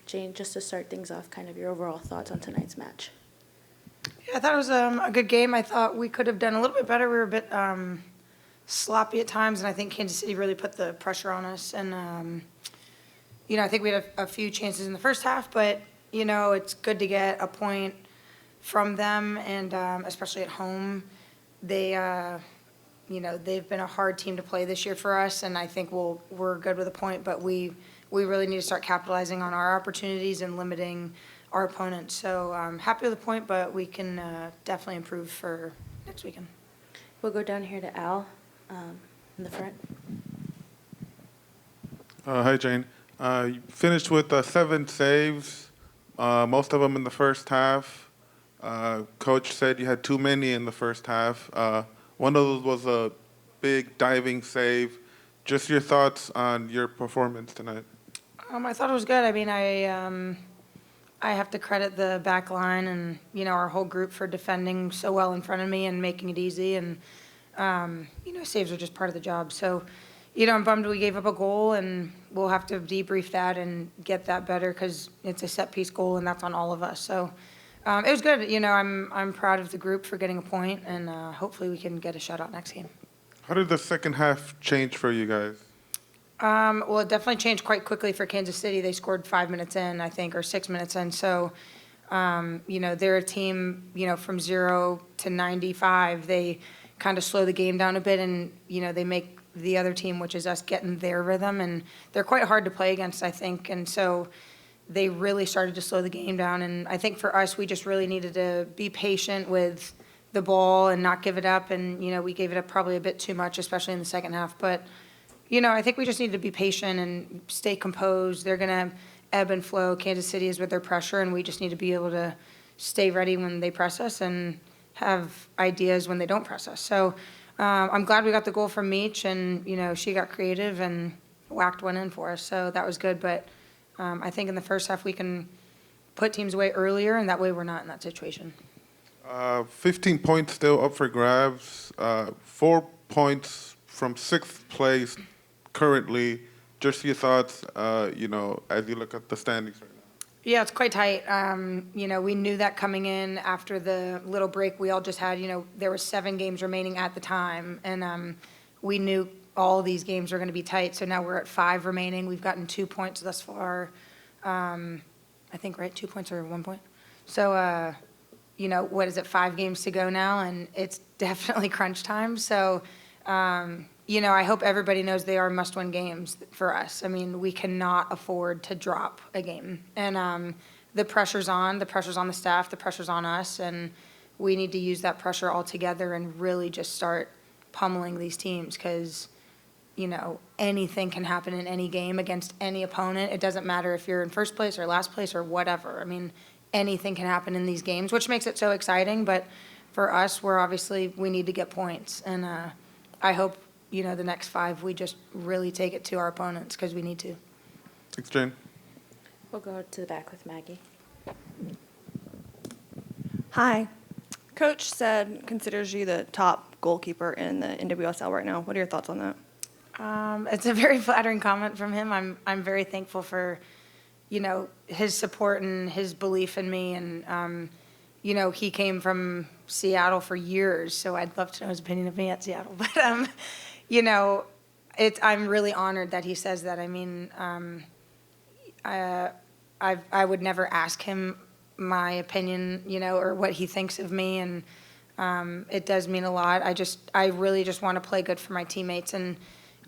Jane, just to start things off, kind of your overall thoughts on tonight's match. Yeah, I thought it was a good game. I thought we could have done a little bit better. We were a bit sloppy at times, and I think Kansas City really put the pressure on us. And, I think we had a few chances in the first half, but, it's good to get a point from them, and especially at home. They've been a hard team to play this year for us, and I think we're good with a point, but we really need to start capitalizing on our opportunities and limiting our opponents. So I'm happy with the point, but we can definitely improve for next weekend. We'll go down here to Al in the front. Hi, Jane. You finished with 7 saves, most of them in the first half. Coach said you had too many in the first half. One of those was a big diving save. Just your thoughts on your performance tonight. I thought it was good. I mean, I have to credit the back line and, our whole group for defending so well in front of me and making it easy. And, saves are just part of the job. So, I'm bummed we gave up a goal, and we'll have to debrief that and get that better because it's a set-piece goal, and that's on all of us. So it was good. I'm proud of the group for getting a point, and hopefully we can get a shutout next game. How did the second half change for you guys? Well, it definitely changed quite quickly for Kansas City. They scored 5 minutes in, I think, or 6 minutes in. So, they're a team, from 0 to 95. They kind of slow the game down a bit, and, they make the other team, which is us, get in their rhythm. And they're quite hard to play against, I think. And so they really started to slow the game down. And I think for us, we just really needed to be patient with the ball and not give it up. And, we gave it up probably a bit too much, especially in the second half. But I think we just need to be patient and stay composed. They're going to ebb and flow. Kansas City is with their pressure, and we just need to be able to stay ready when they press us and have ideas when they don't press us. So I'm glad we got the goal from Meach, and, she got creative and whacked one in for us. So that was good. But I think in the first half we can put teams away earlier, and that way we're not in that situation. 15 points still up for grabs. 4 points from 6th place currently. Just your thoughts, as you look at the standings right now. Yeah, it's quite tight. We knew that coming in after the little break we all just had. There were 7 games remaining at the time, and we knew all these games were going to be tight. So now we're at 5 remaining. We've gotten 2 points thus far. I think, right? 2 points or 1 point. So, what is it? 5 games to go now, and it's definitely crunch time. So, I hope everybody knows they are must-win games for us. I mean, we cannot afford to drop a game. And the pressure's on. The pressure's on the staff. The pressure's on us. And we need to use that pressure all together and really just start pummeling these teams because, anything can happen in any game against any opponent. It doesn't matter if you're in first place or last place or whatever. I mean, anything can happen in these games, which makes it so exciting. But for us, we need to get points. And I hope, the next 5, we just really take it to our opponents because we need to. Thanks, Jane. We'll go to the back with Maggie. Hi. Coach considers you the top goalkeeper in the NWSL right now. What are your thoughts on that? It's a very flattering comment from him. I'm very thankful for, his support and his belief in me. And, he came from Seattle for years, so I'd love to know his opinion of me at Seattle. But, I'm really honored that he says that. I mean, I would never ask him my opinion, or what he thinks of me, and it does mean a lot. I really just want to play good for my teammates, and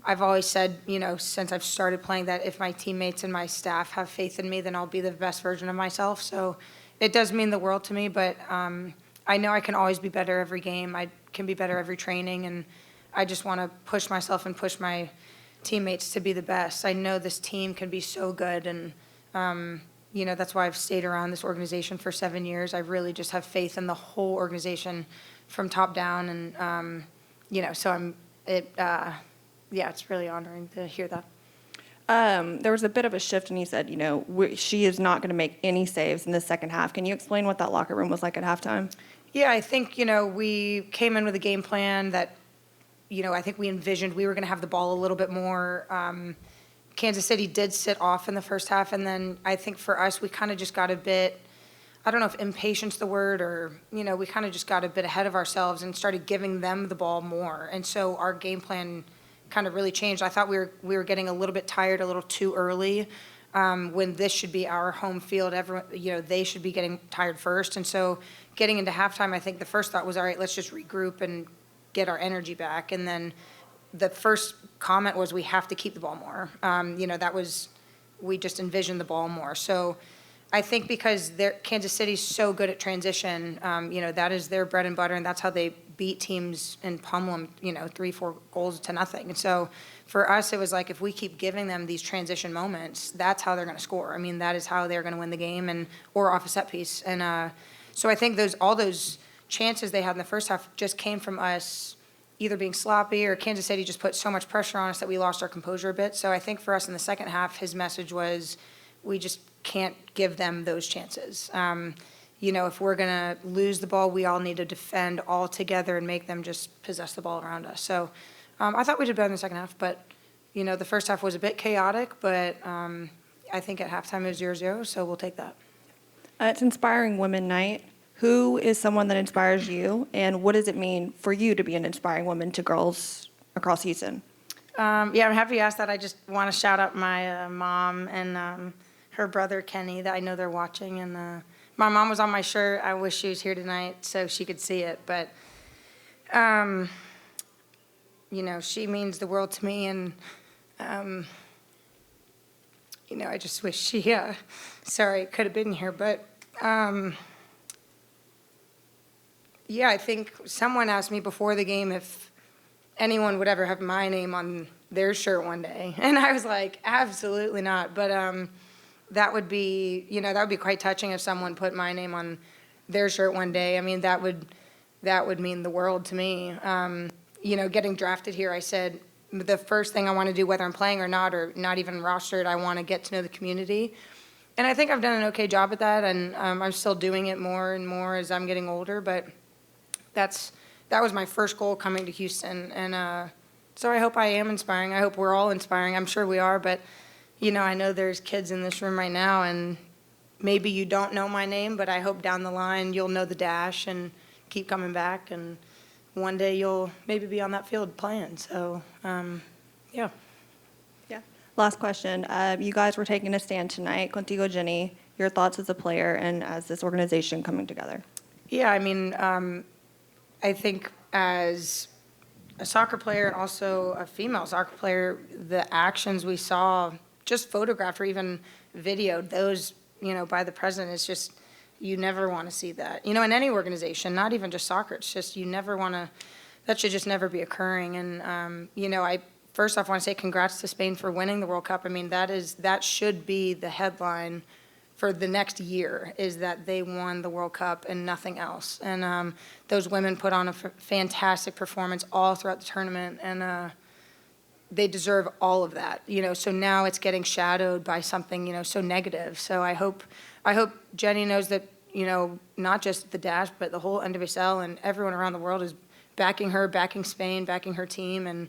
I've always said, since I've started playing, that if my teammates and my staff have faith in me, then I'll be the best version of myself. So it does mean the world to me, but I know I can always be better every game. I can be better every training, and I just want to push myself and push my teammates to be the best. I know this team can be so good, and that's why I've stayed around this organization for 7 years. I really just have faith in the whole organization from top down, and so it's really honoring to hear that. There was a bit of a shift, and he said, she is not going to make any saves in the second half. Can you explain what that locker room was like at halftime? Yeah, I think, we came in with a game plan that, I think we envisioned we were going to have the ball a little bit more, Kansas City did sit off in the first half, and then I think for us, we kind of just got a bit, I don't know if impatience the word, or, we kind of just got a bit ahead of ourselves and started giving them the ball more. And so our game plan kind of really changed. I thought we were getting a little bit tired a little too early, when this should be our home field. Everyone, they should be getting tired first. And so getting into halftime, I think the first thought was, all right, let's just regroup and get our energy back. And then the first comment was, we have to keep the ball more. We just envisioned the ball more. So I think because Kansas City's so good at transition, that is their bread and butter, and that's how they beat teams and pummel them, 3-4 goals to nothing. And so for us, it was like, if we keep giving them these transition moments, that's how they're going to score. I mean, that is how they're going to win the game, or off a set piece. And so I think all those chances they had in the first half just came from us either being sloppy, or Kansas City just put so much pressure on us that we lost our composure a bit. So I think for us in the second half, his message was, we just can't give them those chances. If we're going to lose the ball, we all need to defend all together and make them just possess the ball around us. So I thought we did better in the second half, but, the first half was a bit chaotic, but I think at halftime it was 0-0, so we'll take that. It's Inspiring Women Night. Who is someone that inspires you, and what does it mean for you to be an inspiring woman to girls across Houston? I'm happy you asked that. I just want to shout out my mom and her brother Kenny, that I know they're watching. And my mom was on my shirt. I wish she was here tonight so she could see it. But, she means the world to me. And, I just wish she, could have been here. But, I think someone asked me before the game if anyone would ever have my name on their shirt one day. And I was like, absolutely not. But that would be quite touching if someone put my name on their shirt one day. I mean, that would mean the world to me. Getting drafted here, I said, the first thing I want to do, whether I'm playing or not even rostered, I want to get to know the community. And I think I've done an okay job at that, and I'm still doing it more and more as I'm getting older. But that was my first goal coming to Houston. And so I hope I am inspiring. I hope we're all inspiring. I'm sure we are, but I know there's kids in this room right now, and maybe you don't know my name, but I hope down the line you'll know the dash and keep coming back, and one day you'll maybe be on that field playing. So, yeah. Yeah. Last question. You guys were taking a stand tonight. Contigo, Jenny, your thoughts as a player and as this organization coming together? Yeah, I mean, I think as a soccer player and also a female soccer player, the actions we saw, just photographed or even videoed, those, by the president, it's just, you never want to see that. In any organization, not even just soccer, it's just, you never want to, that should just never be occurring. And, I first off want to say congrats to Spain for winning the World Cup. I mean, that should be the headline for the next year, is that they won the World Cup and nothing else. And those women put on a fantastic performance all throughout the tournament, and they deserve all of that. So now it's getting shadowed by something, so negative. So I hope Jenny knows that, not just the Dash, but the whole NWSL and everyone around the world is backing her, backing Spain, backing her team, and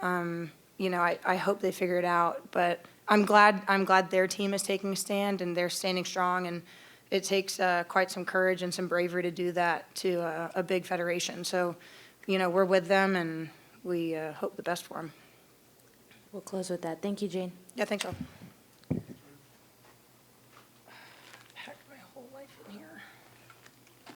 I hope they figure it out. But I'm glad their team is taking a stand and they're standing strong, and it takes quite some courage and some bravery to do that to a big federation. So, we're with them, and we hope the best for them. We'll close with that. Thank you, Jane. Yeah, I think so. Packed my whole life in here.